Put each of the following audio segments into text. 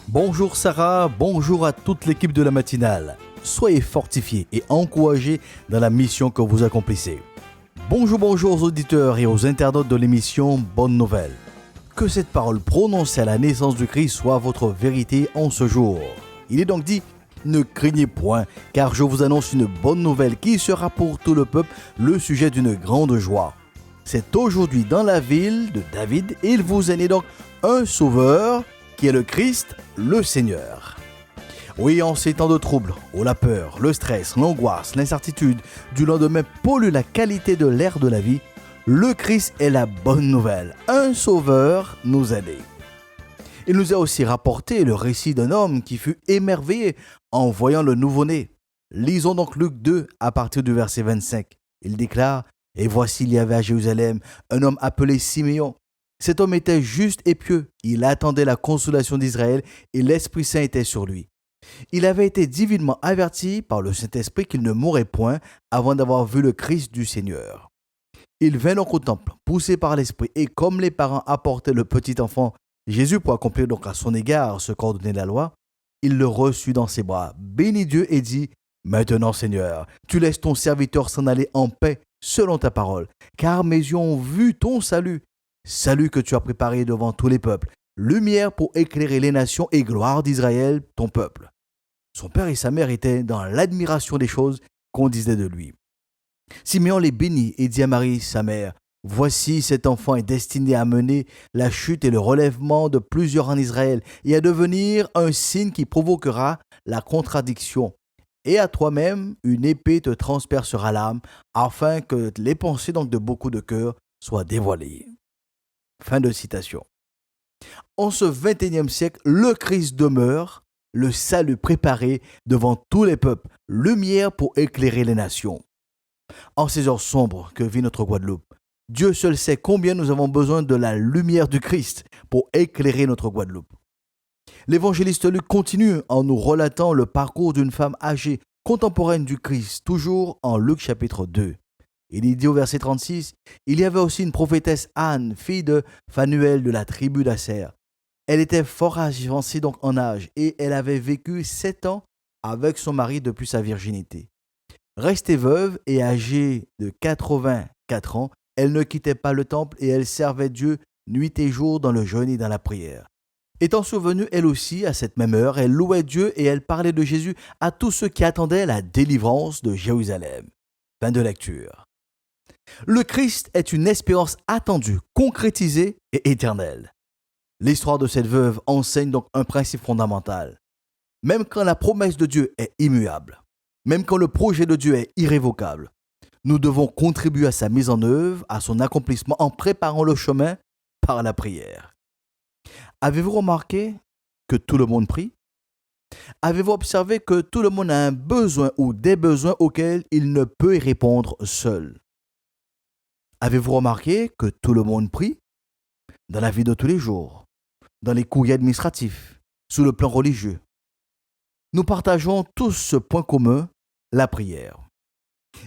Bonjour Sarah, bonjour à toute l'équipe de la matinale. Soyez fortifiés et encouragés dans la mission que vous accomplissez. Bonjour aux auditeurs et aux internautes de l'émission Bonne Nouvelle. Que cette parole prononcée à la naissance du Christ soit votre vérité en ce jour. Il est donc dit, ne craignez point, car je vous annonce une bonne nouvelle qui sera pour tout le peuple le sujet d'une grande joie. C'est aujourd'hui dans la ville de David, il vous est né donc un sauveur qui est le Christ, le Seigneur. Oui, en ces temps de troubles, où la peur, le stress, l'angoisse, l'incertitude du lendemain polluent la qualité de l'air de la vie, le Christ est la bonne nouvelle. Un sauveur nous a aidés. Il nous a aussi rapporté le récit d'un homme qui fut émerveillé en voyant le nouveau-né. Lisons donc Luc 2 à partir du verset 25. Il déclare « Et voici il y avait à Jérusalem un homme appelé Siméon. Cet homme était juste et pieux. Il attendait la consolation d'Israël et l'Esprit Saint était sur lui. Il avait été divinement averti par le Saint-Esprit qu'il ne mourrait point avant d'avoir vu le Christ du Seigneur. Il vint donc au temple, poussé par l'Esprit, et comme les parents apportaient le petit enfant Jésus pour accomplir donc à son égard ce qu'ordonnait la loi, il le reçut dans ses bras, bénit Dieu et dit « Maintenant Seigneur, tu laisses ton serviteur s'en aller en paix selon ta parole, car mes yeux ont vu ton salut, salut que tu as préparé devant tous les peuples, lumière pour éclairer les nations et gloire d'Israël, ton peuple. » Son père et sa mère étaient dans l'admiration des choses qu'on disait de lui. Simeon les bénit et dit à Marie, sa mère, « Voici cet enfant est destiné à mener la chute et le relèvement de plusieurs en Israël et à devenir un signe qui provoquera la contradiction. Et à toi-même, une épée te transpercera l'âme, afin que les pensées donc de beaucoup de cœurs soient dévoilées. » Fin de citation. En ce 21e siècle, le Christ demeure, le salut préparé devant tous les peuples, lumière pour éclairer les nations. En ces heures sombres que vit notre Guadeloupe, Dieu seul sait combien nous avons besoin de la lumière du Christ pour éclairer notre Guadeloupe. L'évangéliste Luc continue en nous relatant le parcours d'une femme âgée, contemporaine du Christ, toujours en Luc chapitre 2. Il y dit au verset 36, « Il y avait aussi une prophétesse Anne, fille de Phanuel de la tribu d'Aser. Elle était fort avancée donc en âge et elle avait vécu 7 ans avec son mari depuis sa virginité. Restée veuve et âgée de 84 ans, elle ne quittait pas le temple et elle servait Dieu nuit et jour dans le jeûne et dans la prière. Étant survenue elle aussi à cette même heure, elle louait Dieu et elle parlait de Jésus à tous ceux qui attendaient la délivrance de Jérusalem. » Fin de lecture. Le Christ est une espérance attendue, concrétisée et éternelle. L'histoire de cette veuve enseigne donc un principe fondamental. Même quand la promesse de Dieu est immuable, même quand le projet de Dieu est irrévocable, nous devons contribuer à sa mise en œuvre, à son accomplissement en préparant le chemin par la prière. Avez-vous remarqué que tout le monde prie? Avez-vous observé que tout le monde a un besoin ou des besoins auxquels il ne peut y répondre seul? Avez-vous remarqué que tout le monde prie? Dans la vie de tous les jours, dans les courriers administratifs, sur le plan religieux. Nous partageons tous ce point commun, la prière.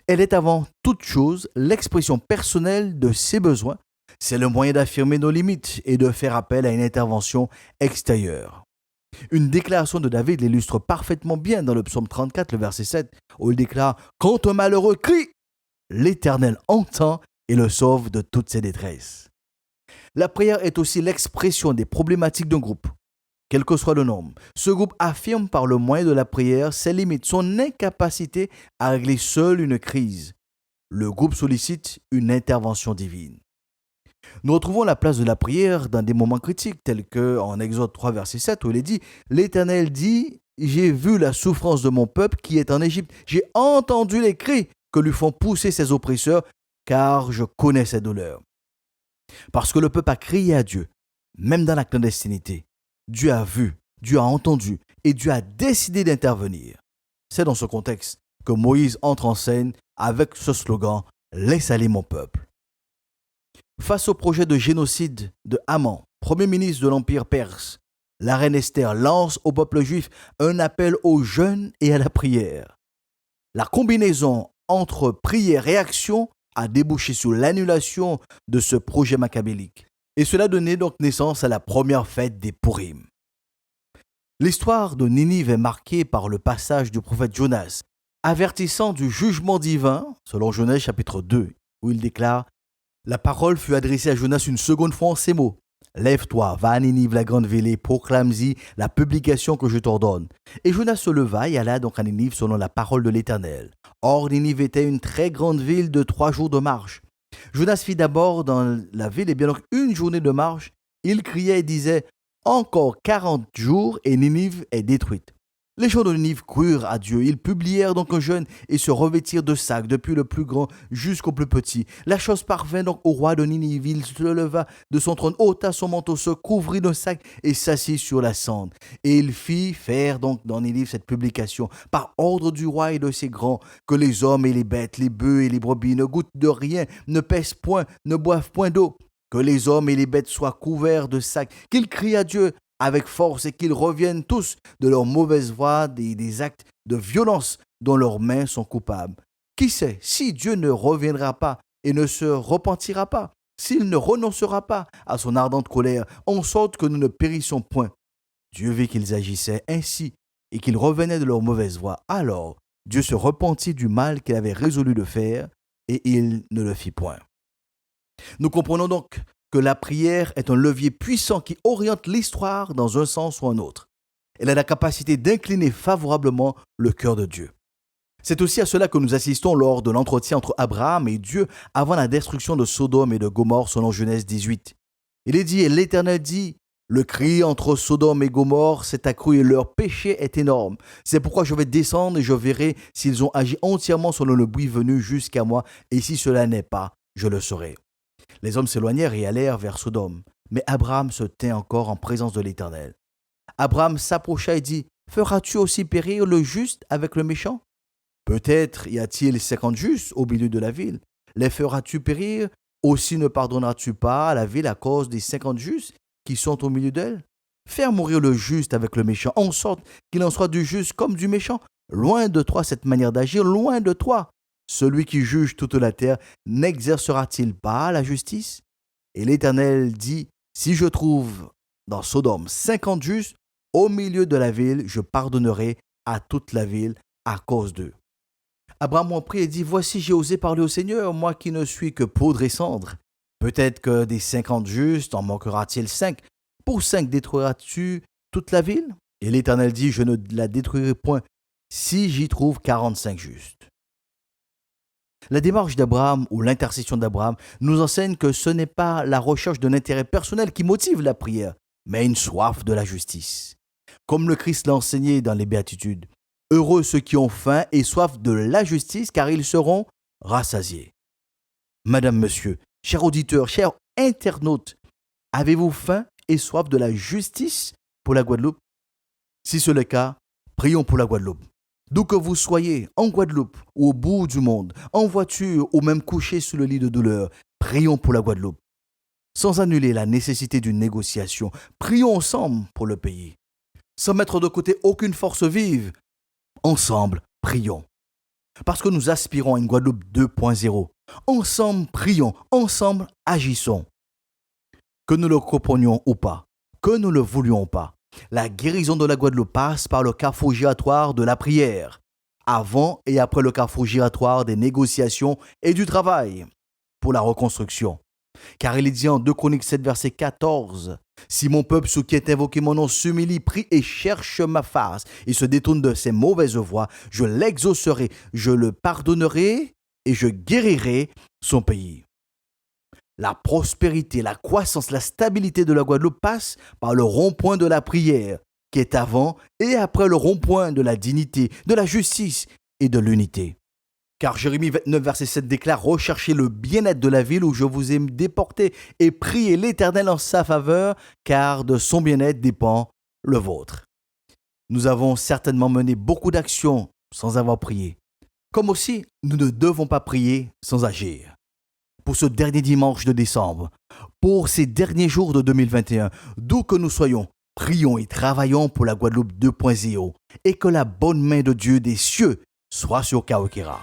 Elle est avant toute chose l'expression personnelle de ses besoins. C'est le moyen d'affirmer nos limites et de faire appel à une intervention extérieure. Une déclaration de David l'illustre parfaitement bien dans le psaume 34, le verset 7, où il déclare « Quand un malheureux crie, l'Éternel entend et le sauve de toutes ses détresses. » La prière est aussi l'expression des problématiques d'un groupe. Quel que soit le nombre, ce groupe affirme par le moyen de la prière ses limites, son incapacité à régler seul une crise. Le groupe sollicite une intervention divine. Nous retrouvons la place de la prière dans des moments critiques, tels qu'en Exode 3, verset 7, où il est dit « L'Éternel dit, j'ai vu la souffrance de mon peuple qui est en Égypte. J'ai entendu les cris que lui font pousser ses oppresseurs, car je connais ses douleurs. » Parce que le peuple a crié à Dieu, même dans la clandestinité. Dieu a vu, Dieu a entendu et Dieu a décidé d'intervenir. C'est dans ce contexte que Moïse entre en scène avec ce slogan « Laisse aller mon peuple ». Face au projet de génocide de Haman, premier ministre de l'Empire perse, la reine Esther lance au peuple juif un appel au jeûne et à la prière. La combinaison entre prière et action a débouché sur l'annulation de ce projet machiavélique. Et cela donnait donc naissance à la première fête des Pourim. L'histoire de Ninive est marquée par le passage du prophète Jonas, avertissant du jugement divin, selon Genèse chapitre 2, où il déclare « La parole fut adressée à Jonas une seconde fois en ces mots. Lève-toi, va à Ninive, la grande ville, et proclame-y la publication que je t'ordonne. » Et Jonas se leva et alla donc à Ninive selon la parole de l'Éternel. Or, Ninive était une très grande ville de 3 jours de marche. Jonas fit d'abord dans la ville, et bien donc une journée de marche. Il criait et disait « Encore 40 jours et Ninive est détruite. » Les gens de Ninive crurent à Dieu. Ils publièrent donc un jeûne et se revêtirent de sacs, depuis le plus grand jusqu'au plus petit. La chose parvint donc au roi de Ninive. Il se leva de son trône, ôta son manteau, se couvrit d'un sac et s'assit sur la cendre. Et il fit faire donc dans Ninive cette publication, par ordre du roi et de ses grands, que les hommes et les bêtes, les bœufs et les brebis ne goûtent de rien, ne pèsent point, ne boivent point d'eau. Que les hommes et les bêtes soient couverts de sacs, qu'ils crient à Dieu avec force et qu'ils reviennent tous de leur mauvaise voie, des actes de violence dont leurs mains sont coupables. Qui sait si Dieu ne reviendra pas et ne se repentira pas, s'il ne renoncera pas à son ardente colère, en sorte que nous ne périssions point. Dieu vit qu'ils agissaient ainsi et qu'ils revenaient de leur mauvaise voie. Alors Dieu se repentit du mal qu'il avait résolu de faire et il ne le fit point. Nous comprenons donc que la prière est un levier puissant qui oriente l'histoire dans un sens ou un autre. Elle a la capacité d'incliner favorablement le cœur de Dieu. C'est aussi à cela que nous assistons lors de l'entretien entre Abraham et Dieu avant la destruction de Sodome et de Gomorrhe selon Genèse 18. Il est dit, et l'Éternel dit, le cri entre Sodome et Gomorrhe s'est accru et leur péché est énorme. C'est pourquoi je vais descendre et je verrai s'ils ont agi entièrement selon le bruit venu jusqu'à moi, et si cela n'est pas, je le saurai. Les hommes s'éloignèrent et allèrent vers Sodome. Mais Abraham se tint encore en présence de l'Éternel. Abraham s'approcha et dit, « Feras-tu aussi périr le juste avec le méchant? Peut-être y a-t-il 50 justes au milieu de la ville. Les feras-tu périr? Aussi ne pardonneras-tu pas à la ville à cause des 50 justes qui sont au milieu d'elle? Faire mourir le juste avec le méchant, en sorte qu'il en soit du juste comme du méchant. Loin de toi cette manière d'agir, loin de toi. Celui qui juge toute la terre n'exercera-t-il pas la justice? » Et l'Éternel dit, « Si je trouve dans Sodome 50 justes, au milieu de la ville, je pardonnerai à toute la ville à cause d'eux. » Abraham en prie et dit, « Voici, j'ai osé parler au Seigneur, moi qui ne suis que poudre et cendre. Peut-être que des 50 justes en manquera-t-il 5. Pour 5 détruiras-tu toute la ville? » Et l'Éternel dit, « Je ne la détruirai point si j'y trouve 45 justes. » La démarche d'Abraham ou l'intercession d'Abraham nous enseigne que ce n'est pas la recherche d'un intérêt personnel qui motive la prière, mais une soif de la justice. Comme le Christ l'a enseigné dans les Béatitudes, « Heureux ceux qui ont faim et soif de la justice, car ils seront rassasiés. » Madame, monsieur, chers auditeurs, chers internautes, avez-vous faim et soif de la justice pour la Guadeloupe? Si c'est le cas, prions pour la Guadeloupe. D'où que vous soyez, en Guadeloupe ou au bout du monde, en voiture ou même couché sous le lit de douleur, prions pour la Guadeloupe. Sans annuler la nécessité d'une négociation, prions ensemble pour le pays. Sans mettre de côté aucune force vive, ensemble, prions. Parce que nous aspirons à une Guadeloupe 2.0. Ensemble, prions, ensemble, agissons. Que nous le comprenions ou pas, que nous le voulions pas, la guérison de la Guadeloupe passe par le carrefour giratoire de la prière, avant et après le carrefour giratoire des négociations et du travail pour la reconstruction. Car il est dit en 2 Chroniques 7, verset 14, « Si mon peuple sous qui est invoqué mon nom s'humilie, prie et cherche ma face, et se détourne de ses mauvaises voies, je l'exaucerai, je le pardonnerai et je guérirai son pays. » La prospérité, la croissance, la stabilité de la Guadeloupe passe par le rond-point de la prière, qui est avant et après le rond-point de la dignité, de la justice et de l'unité. Car Jérémie 29, verset 7 déclare « Recherchez le bien-être de la ville où je vous ai déporté et priez l'Éternel en sa faveur, car de son bien-être dépend le vôtre. » Nous avons certainement mené beaucoup d'actions sans avoir prié. Comme aussi, nous ne devons pas prier sans agir. Pour ce dernier dimanche de décembre, pour ces derniers jours de 2021, d'où que nous soyons, Prions et travaillons pour la Guadeloupe 2.0 et que la bonne main de Dieu des cieux soit sur Kawakera.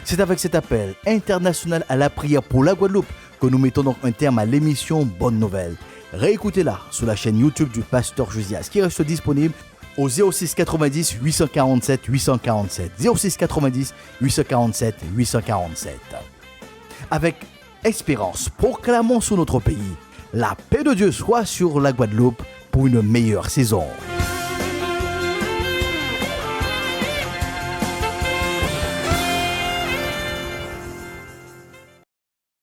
C'est avec cet appel international à la prière pour la Guadeloupe que nous mettons donc un terme à l'émission Bonne Nouvelle. Réécoutez-la sur la chaîne YouTube du Pasteur Josias qui reste disponible au 06 90 847 847. 06 90 847 847. Avec espérance, proclamons sur notre pays la paix de Dieu soit sur la Guadeloupe pour une meilleure saison.